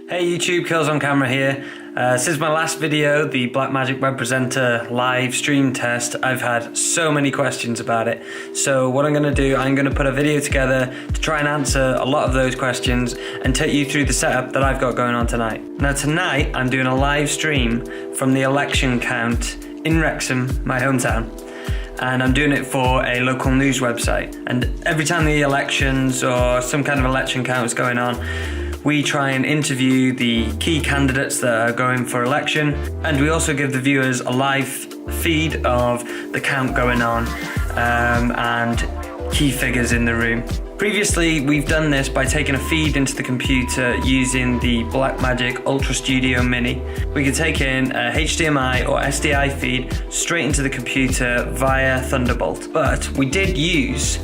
Hey YouTube, Kills on Camera here. Since my last video, the Blackmagic Web Presenter live stream test, I've had so many questions about it. So what I'm going to do, I'm going to put a video together to try and answer a lot of those questions and take you through the setup that I've got going on tonight. Now tonight, I'm doing a live stream from the election count in Wrexham, my hometown. And I'm doing it for a local news website. And every time the elections or some kind of election count is going on, we try and interview the key candidates that are going for election, and we also give the viewers a live feed of the count going on and key figures in the room. Previously, we've done this by taking a feed into the computer using the Blackmagic Ultra Studio Mini. We could take in a HDMI or SDI feed straight into the computer via Thunderbolt, but we did use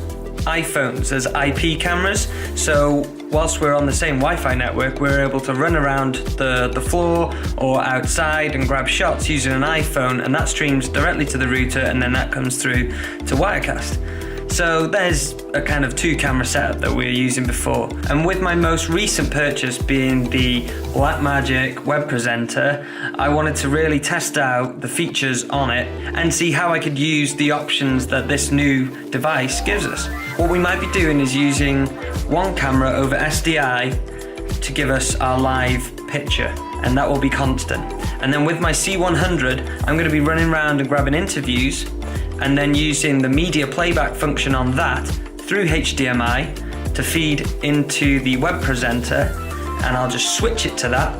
iPhones as IP cameras, so whilst we're on the same Wi-Fi network, we're able to run around the floor or outside and grab shots using an iPhone, and that streams directly to the router, and then that comes through to Wirecast. So there's a kind of two camera setup that we were using before. And with my most recent purchase being the Blackmagic Web Presenter, I wanted to really test out the features on it and see how I could use the options that this new device gives us. What we might be doing is using one camera over SDI to give us our live picture, and that will be constant. And then with my C100, I'm going to be running around and grabbing interviews and then using the media playback function on that through HDMI to feed into the web presenter, and I'll just switch it to that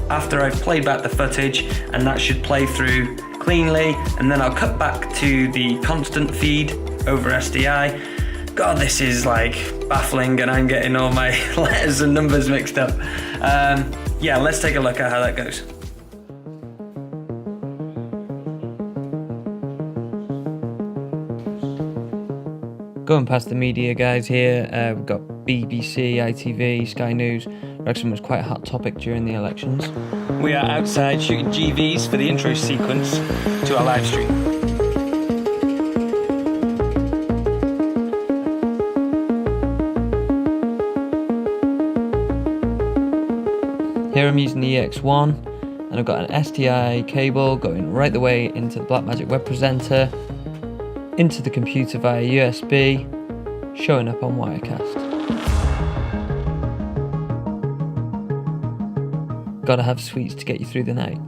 after I've played back the footage, and that should play through cleanly, and then I'll cut back to the constant feed over SDI. God, this is like baffling, and I'm getting all my letters and numbers mixed up. Yeah, let's take a look at how that goes. Going past the media guys here, we've got BBC, ITV, Sky News. Wrexham was quite a hot topic during the elections. We are outside shooting GVs for the intro sequence to our live stream. Here I'm using the EX1, and I've got an SDI cable going right the way into the Blackmagic Web Presenter, into the computer via USB, showing up on Wirecast. Gotta have sweets to get you through the night.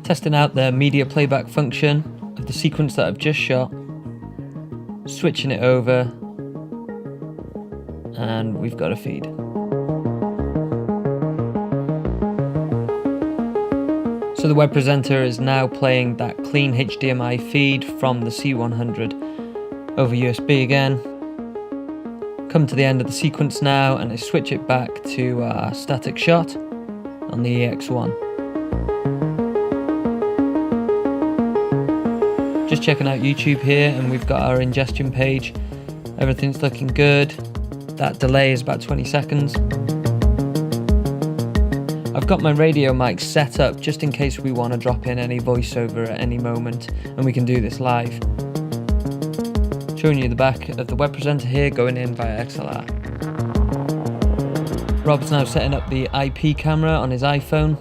Testing out the media playback function of the sequence that I've just shot, switching it over, and we've got a feed. So the web presenter is now playing that clean HDMI feed from the C100 over USB again. Come to the end of the sequence now, and I switch it back to a static shot on the EX1. Just checking out YouTube here, and we've got our ingestion page. Everything's looking good. That delay is about 20 seconds. I've got my radio mic set up just in case we want to drop in any voiceover at any moment, and we can do this live. Showing you the back of the web presenter here going in via XLR. Rob's now setting up the IP camera on his iPhone.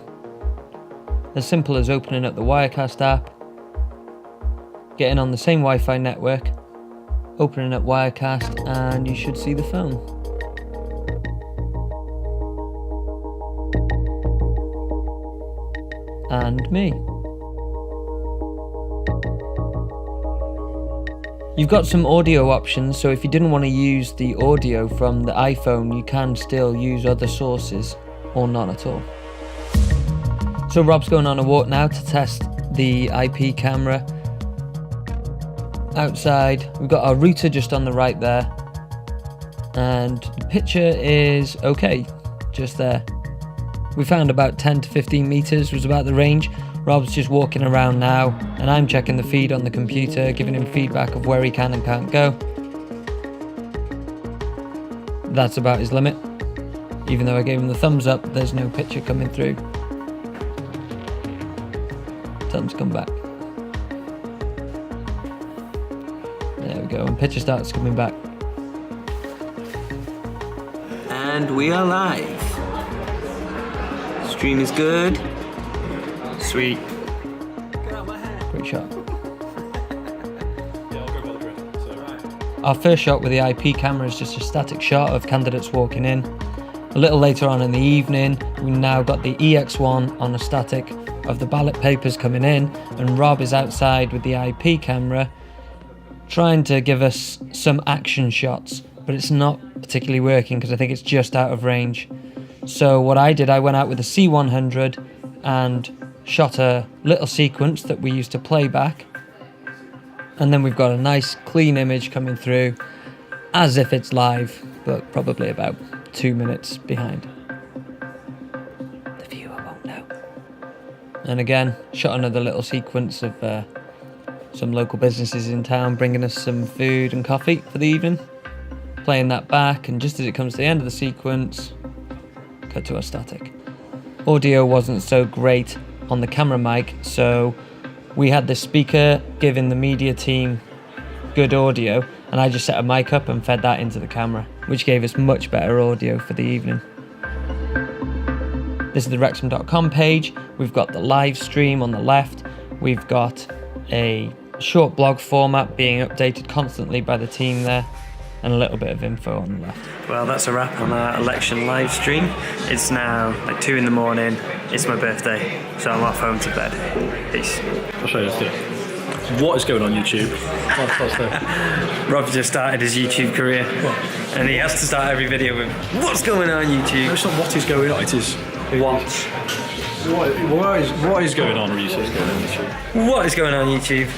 As simple as opening up the Wirecast app, getting on the same Wi-Fi network, opening up Wirecast, and you should see the phone. And me. You've got some audio options, so if you didn't want to use the audio from the iPhone, you can still use other sources, or none at all. So Rob's going on a walk now to test the IP camera. Outside, we've got our router just on the right there, and the picture is okay, just there. We found about 10 to 15 meters was about the range. Rob's just walking around now, and I'm checking the feed on the computer, giving him feedback of where he can and can't go. That's about his limit. Even though I gave him the thumbs up, there's no picture coming through. Tell him to come back. There we go, and picture starts coming back. And we are live. Stream is good. Sweet. Great shot. Our first shot with the IP camera is just a static shot of candidates walking in. A little later on in the evening, we now got the EX1 on a static of the ballot papers coming in, and Rob is outside with the IP camera trying to give us some action shots, but it's not particularly working because I think it's just out of range. So what I did, I went out with a C100 and shot a little sequence that we used to play back, and then we've got a nice clean image coming through as if it's live, but probably about 2 minutes behind. The viewer won't know. And again, shot another little sequence of some local businesses in town bringing us some food and coffee for the evening. Playing that back, and just as it comes to the end of the sequence, cut to a static. Audio wasn't so great on the camera mic, so we had the speaker giving the media team good audio, and I just set a mic up and fed that into the camera, which gave us much better audio for the evening. This is the Wrexham.com page. We've got the live stream on the left. We've got a short blog format being updated constantly by the team there, and a little bit of info on the left. Well, that's a wrap on our election live stream. It's now like 2 in the morning. It's my birthday, so I'm off home to bed. Peace. I'll show you this. What is going on YouTube? Rob just started his YouTube career, and he has to start every video with "What's going on YouTube?" It's not what is going on, it is What? What is going on, Reese? Is going on YouTube? What is going on YouTube?